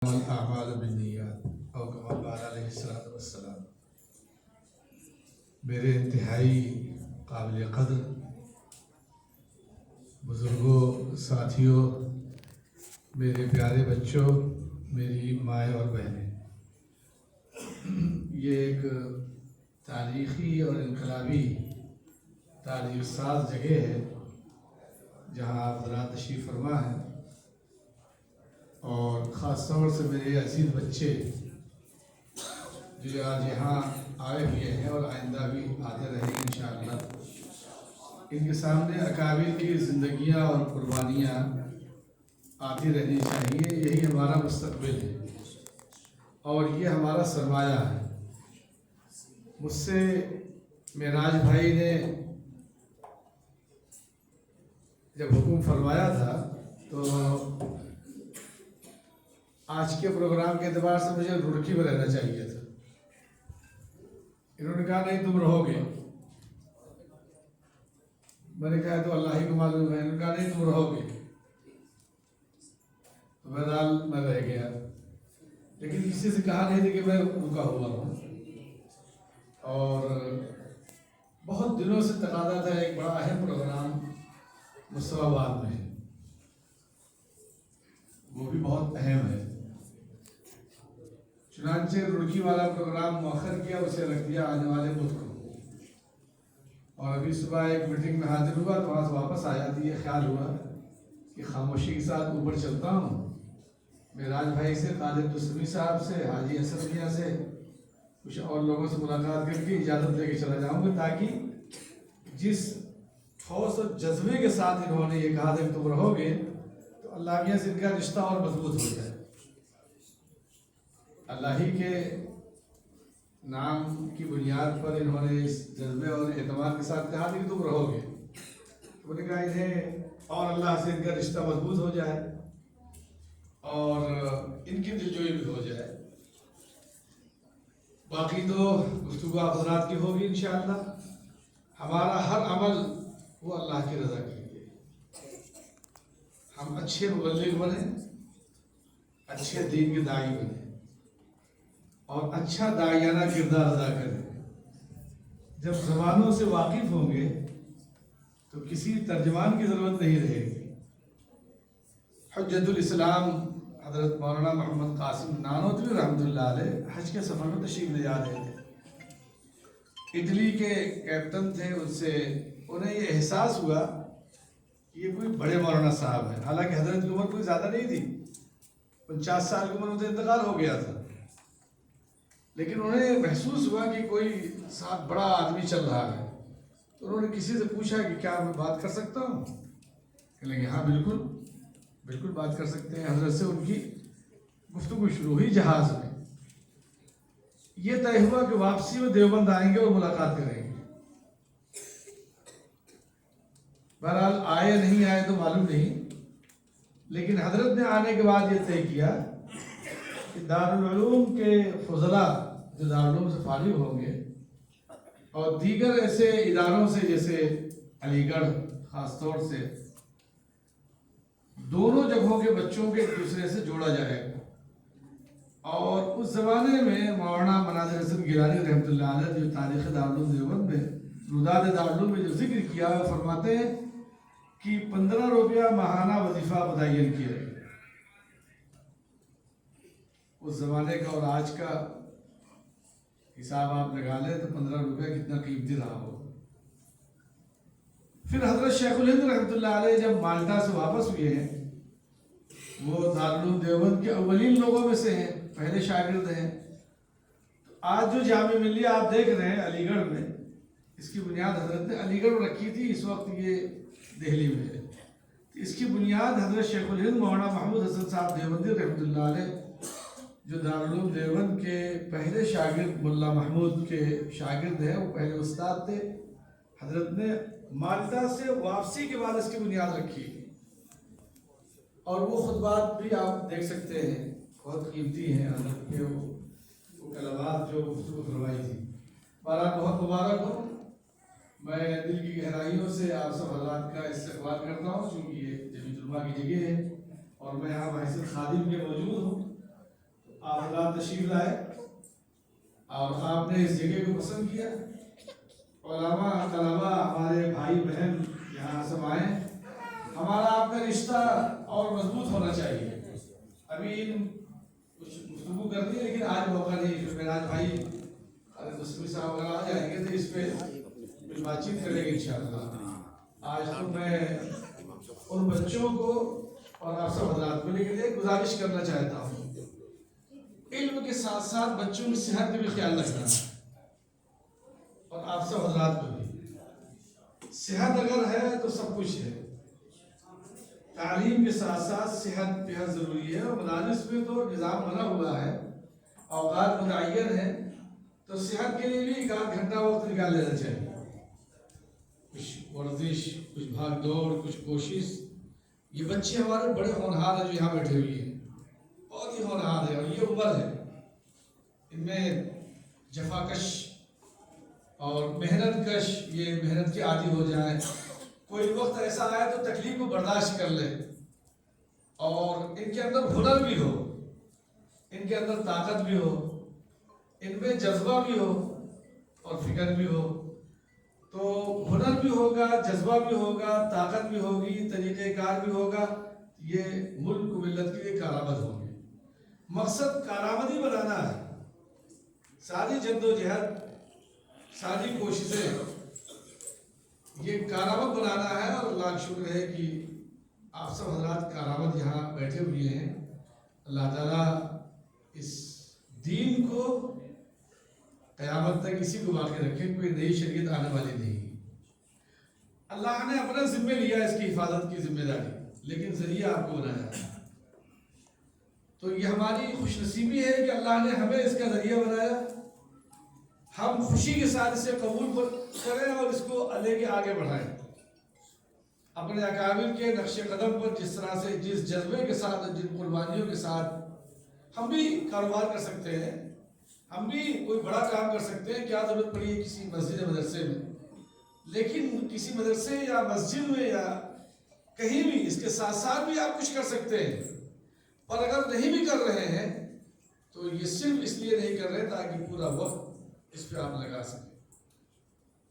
الاعمال بالنیات او کما قال علیہ الصلوۃ والسلام۔ میرے انتہائی قابل قدر بزرگوں، ساتھیوں، میرے پیارے بچوں، میری مائیں اور بہنیں، یہ ایک تاریخی اور انقلابی تاریخ ساز جگہ ہے جہاں آپ حضرات تشریف فرما ہیں، اور خاص طور سے میرے عزیز بچے جو آج یہاں آئے ہوئے ہیں اور آئندہ بھی آتے رہیں گے انشاءاللہ۔ ان کے سامنے اکابر کی زندگیاں اور قربانیاں آتی رہنی چاہیے، یہی ہمارا مستقبل ہے اور یہ ہمارا سرمایہ ہے۔ مجھ سے معراج بھائی نے جب حکم فرمایا تھا تو آج کے پروگرام کے اعتبار سے مجھے رڑکی میں رہنا چاہیے تھا۔ انہوں نے کہا نہیں تم رہو گے، میں نے کہا تو اللہ ہی کو معلوم ہے۔ انہوں نے کہا نہیں تم رہو گے، تو بہرحال میں رہ گیا، لیکن کسی سے کہا نہیں تھا کہ میں رکا ہوا ہوں، اور بہت دنوں سے تقاضا تھا ایک بڑا اہم پروگرام مصطفیٰ آباد میں، وہ بھی بہت اہم ہے۔ چنانچہ رڑکی والا پروگرام مؤخر کیا، اسے رکھ دیا آنے والے بدھ کو، اور ابھی صبح ایک میٹنگ میں حاضر ہوا تو وہاں سے واپس آیا تو یہ خیال ہوا کہ خاموشی کے ساتھ اوپر چلتا ہوں، معراج بھائی سے، طالب دستوی صاحب سے، حاجی حسن میاں سے، کچھ اور لوگوں سے ملاقات کر کے اجازت لے کے چلا جاؤں گا، تاکہ جس حوص اور جذبے کے ساتھ انہوں نے یہ کہا تھا کہ تم رہو گے تو اللہ میاں سے ان کا رشتہ اور مضبوط ہو جائے۔ اللہ ہی کے نام کی بنیاد پر انہوں نے اس جذبے اور اعتماد کے ساتھ کہا کہ تم رہو گے، تو نے کہا انہیں اور اللہ سے ان کا رشتہ مضبوط ہو جائے اور ان کی دلجوئی بھی ہو جائے۔ باقی تو گفتگو آپ حضرات کی ہوگی انشاءاللہ۔ ہمارا ہر عمل وہ اللہ کی رضا کے لیے، ہم اچھے مبلغ بنیں، اچھے دین کے داعی بنیں اور اچھا داعیانہ کردار ادا کریں۔ جب زبانوں سے واقف ہوں گے تو کسی ترجمان کی ضرورت نہیں رہے گی۔ حجت الاسلام حضرت مولانا محمد قاسم نانوتوی رحمۃ اللہ علیہ حج کے سفر میں تشریف لے جا رہے تھے، اٹلی کے کیپٹن تھے، ان سے انہیں یہ احساس ہوا کہ یہ کوئی بڑے مولانا صاحب ہیں، حالانکہ حضرت کی عمر کوئی زیادہ نہیں تھی، 50 سال کی عمر میں تو انتقال ہو گیا تھا، لیکن انہیں محسوس ہوا کہ کوئی ساتھ بڑا آدمی چل رہا ہے، تو انہوں نے کسی سے پوچھا کہ کیا میں بات کر سکتا ہوں؟ کہنے لگے ہاں بالکل بالکل بات کر سکتے ہیں۔ حضرت سے ان کی گفتگو شروع ہوئی جہاز میں۔ یہ طے ہوا کہ واپسی میں دیوبند آئیں گے اور ملاقات کریں گے۔ بہرحال آئے نہیں آئے تو معلوم نہیں، لیکن حضرت نے آنے کے بعد یہ طے کیا کہ دارالعلوم کے فضلاء جو دارالعلوم سے فارغ ہوں گے اور دیگر ایسے اداروں سے جیسے علی گڑھ خاص طور سے، دونوں جگہوں کے بچوں کے ایک دوسرے سے جوڑا جائے گا۔ اور اس زمانے میں مولانا مناظر حسن گیلانی رحمۃ اللہ علیہ جو تاریخ دارالعلوم دیوبند میں روداد دارالعلوم میں جو ذکر کیا، وہ فرماتے ہیں کہ 15 روپیہ ماہانہ وظیفہ متعین کیا ہے۔ اس زمانے کا اور آج کا حساب آپ لگا لیں تو 15 روپیہ کتنا قیمتی رہا ہو۔ پھر حضرت شیخ الہند رحمۃ اللہ علیہ جب مالٹا سے واپس ہوئے ہیں، وہ دارالعلوم دیوبند کے اولین لوگوں میں سے ہیں، پہلے شاگرد ہیں۔ تو آج جو جامع ملیہ آپ دیکھ رہے ہیں علی گڑھ میں، اس کی بنیاد حضرت نے علی گڑھ میں رکھی تھی، اس وقت یہ دہلی میں ہے۔ اس کی بنیاد حضرت شیخ الہند مولانا محمود حسن صاحب دیوبندی رحمۃ اللہ علیہ جو دارالعلوم دیوبند کے پہلے شاگرد ملا محمود کے شاگرد ہیں، وہ پہلے استاد تھے۔ حضرت نے مالٹا سے واپسی کے بعد اس کی بنیاد رکھی، اور وہ خطبات بھی آپ دیکھ سکتے ہیں، بہت قیمتی ہیں حضرت کے وہ کلمات جو گفتگو فرمائی تھی۔ بہرحال بہت مبارک ہو، میں دل کی گہرائیوں سے آپ سب حضرات کا استقبال کرتا ہوں، چونکہ یہ جمیعۃ علماء کی جگہ ہے اور میں یہاں بحیثیت خادم کے موجود ہوں، آپ تشریف لائے اور آپ نے اس جگہ کو پسند کیا. علماء طلباء ہمارے بھائی بہن یہاں سب آئے. ہمارا آپ کا رشتہ اور مضبوط ہونا چاہیے. ابھی کچھ گفتگو کرنی ہے لیکن آج موقع نہیں. پھر میرا بھائی دوسری صاحب وغیرہ آ جائیں گے تو اس پہ کچھ بات چیت کریں گے انشاءاللہ. آج تو میں ان بچوں کو اور آپ سب حضرات کو لیکن ایک گزارش کرنا چاہتا ہوں. علم کے ساتھ ساتھ بچوں کی صحت کا بھی خیال رکھنا ہے اور آپ سب حضرات کو بھی. صحت اگر ہے تو سب کچھ ہے. تعلیم کے ساتھ ساتھ صحت بہت ضروری ہے. اور مدارس میں تو نظام بنا ہوا ہے, اوقات متعین ہے, تو صحت کے لیے بھی 1 گھنٹہ وقت نکال لینا چاہیے. کچھ ورزش, کچھ بھاگ دوڑ, کچھ کوشش. یہ بچے ہمارے بڑے ہونہار ہیں جو یہاں بیٹھے ہوئے ہیں, بہت ہی ہونہار ہیں. اور یہ عمر ہے, ان میں جفاکش اور محنت کش, یہ محنت کے عادی ہو جائیں. کوئی وقت ایسا آئے تو تکلیف کو برداشت کر لے اور ان کے اندر ہنر بھی ہو, ان کے اندر طاقت بھی ہو, ان میں جذبہ بھی ہو اور فکر بھی ہو. تو ہنر بھی ہوگا, جذبہ بھی ہوگا, طاقت بھی ہوگی, طریقہ کار بھی ہوگا. یہ ملک و ملت کے لیے کارآمد ہوں گے. مقصد کارآمدی بنانا ہے. ساری جد و جہد, ساری کوششیں یہ کارآمد بنانا ہے. اور اللہ کا شکر ہے کہ آپ سب حضرات کارآمد یہاں بیٹھے ہوئے ہیں. اللہ تعالیٰ اس دین کو قیامت تک اسی کو باقی رکھے. کوئی نئی شریعت آنے والی نہیں. اللہ نے اپنا ذمہ لیا اس کی حفاظت کی ذمہ داری, لیکن ذریعہ آپ کو بنایا. تو یہ ہماری خوش نصیبی ہے کہ اللہ نے ہمیں اس کا ذریعہ بنایا. ہم خوشی کے ساتھ اسے قبول کریں اور اس کو لے کے آگے بڑھائیں. اپنے اکابر کے نقش قدم پر جس طرح سے, جس جذبے کے ساتھ, جن قربانیوں کے ساتھ ہم بھی کاروبار کر سکتے ہیں, ہم بھی کوئی بڑا کام کر سکتے ہیں. کیا ضرورت پڑی ہے کسی مسجد مدرسے میں, لیکن کسی مدرسے یا مسجد میں یا کہیں بھی اس کے ساتھ ساتھ بھی آپ کچھ کر سکتے ہیں. اور اگر نہیں بھی کر رہے ہیں تو یہ صرف اس لیے نہیں کر رہے تاکہ پورا وقت اس پہ آپ لگا سکیں.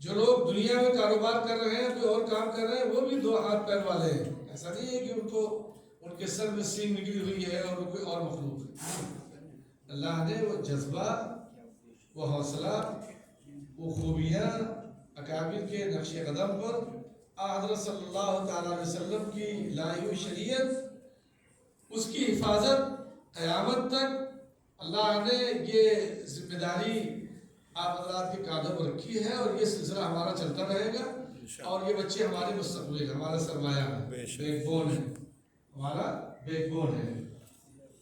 جو لوگ دنیا میں کاروبار کر رہے ہیں, کوئی اور کام کر رہے ہیں, وہ بھی 2 ہاتھ پیر والے ہیں. ایسا نہیں ہے کہ ان کے سر میں سینگ نکلی ہوئی ہے اور کوئی اور مخلوق ہے. اللہ نے وہ جذبہ, وہ حوصلہ, وہ خوبیاں اکابر کے نقش قدم پر حضرت صلی اللہ تعالیٰ علیہ وسلم کی لائی ہوئی شریعت, اس کی حفاظت قیامت تک اللہ نے یہ ذمہ داری آپ حضرات کے قدم پر رکھی ہے. اور یہ سلسلہ ہمارا چلتا رہے گا. اور یہ بچے ہمارے مستقبل, ہمارا سرمایہ ہے, بیک بون ہے, ہمارا بیک بون ہے.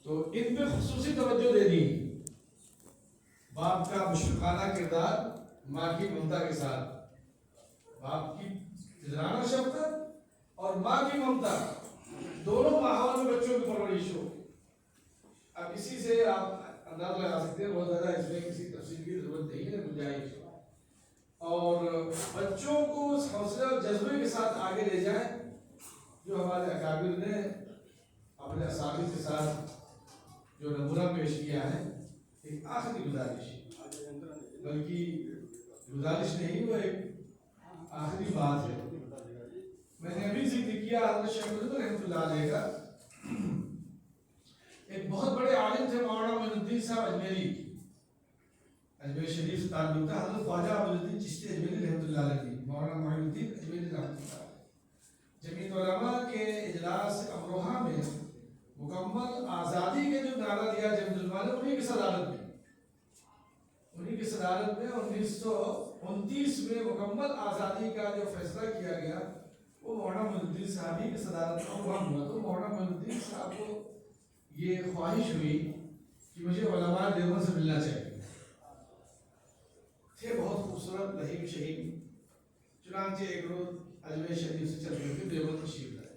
تو ان پہ خصوصی توجہ دینی. باپ کا مشفقانہ کردار ماں کی ممتا کے ساتھ, باپ کی جدرانہ شفقت اور ماں کی ممتا, دونوں ماحول میں بچوں کی پرورش ہو. اب اسی سے آپ اندازہ لگا سکتے ہیں, بہت زیادہ اس میں کسی تفصیل کی ضرورت نہیں ہے, گنجائش. اور بچوں کو اس حوصلے اور جذبے کے ساتھ آگے لے جائیں جو ہمارے اکابر نے اپنے اساتذہ کے ساتھ جو نمونہ پیش کیا ہے. ایک آخری گزارش, بلکہ گزارش نہیں, وہ ایک آخری بات ہے. میں نے ابھی ذکر کیا حضرت شیخ الہند رحمۃ اللہ علیہ کا. ایک بہت بڑے عالم تھے مولانا معین الدین صاحب اجمیری, اجمیر شریف سے تعلق تھا. حضرت خواجہ عبد الدین چشتی اجمیری رحمۃ اللہ علیہ, مولانا معین الدین اجمیری رحمۃ اللہ علیہ. جمعیت علماء کے اجلاس امروہہ میں مکمل آزادی کے جو نعرہ دیا جمعیت علماء نے, انہیں کی صدارت میں, 1929 میں مکمل آزادی کا جو فیصلہ کیا گیا وہ مولانا معین الدین صاحب ہی کی صدارت میں ہوا. تو مولانا معین الدین صاحب کو یہ خواہش ہوئی کہ مجھے علماء دیوبند سے ملنا چاہیے. تھے بہت خوبصورت رحیم شہید. چنانچہ ایک روز اجمیر شریف سے چل کر دیوبند تشریف لائے.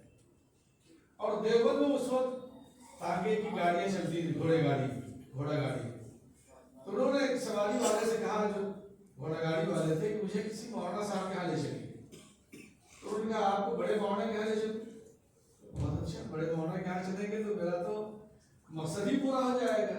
اور دیوبند میں اس وقت آگے کی گاڑیاں چلتی تھی, گھوڑا گاڑی. تو انہوں نے ایک سواری والے سے کہا, جو گھوڑا گاڑی والے تھے, کہ مجھے کسی مولانا صاحب کے یہاں لے چلیے. تو انہوں نے کہا آپ کو بڑے مولانا کے یہاں لے چلیں. بہت اچھا, بڑے مولانا کے یہاں چلیں گے تو میرا تو مقصد ہی پورا ہو جائے گا.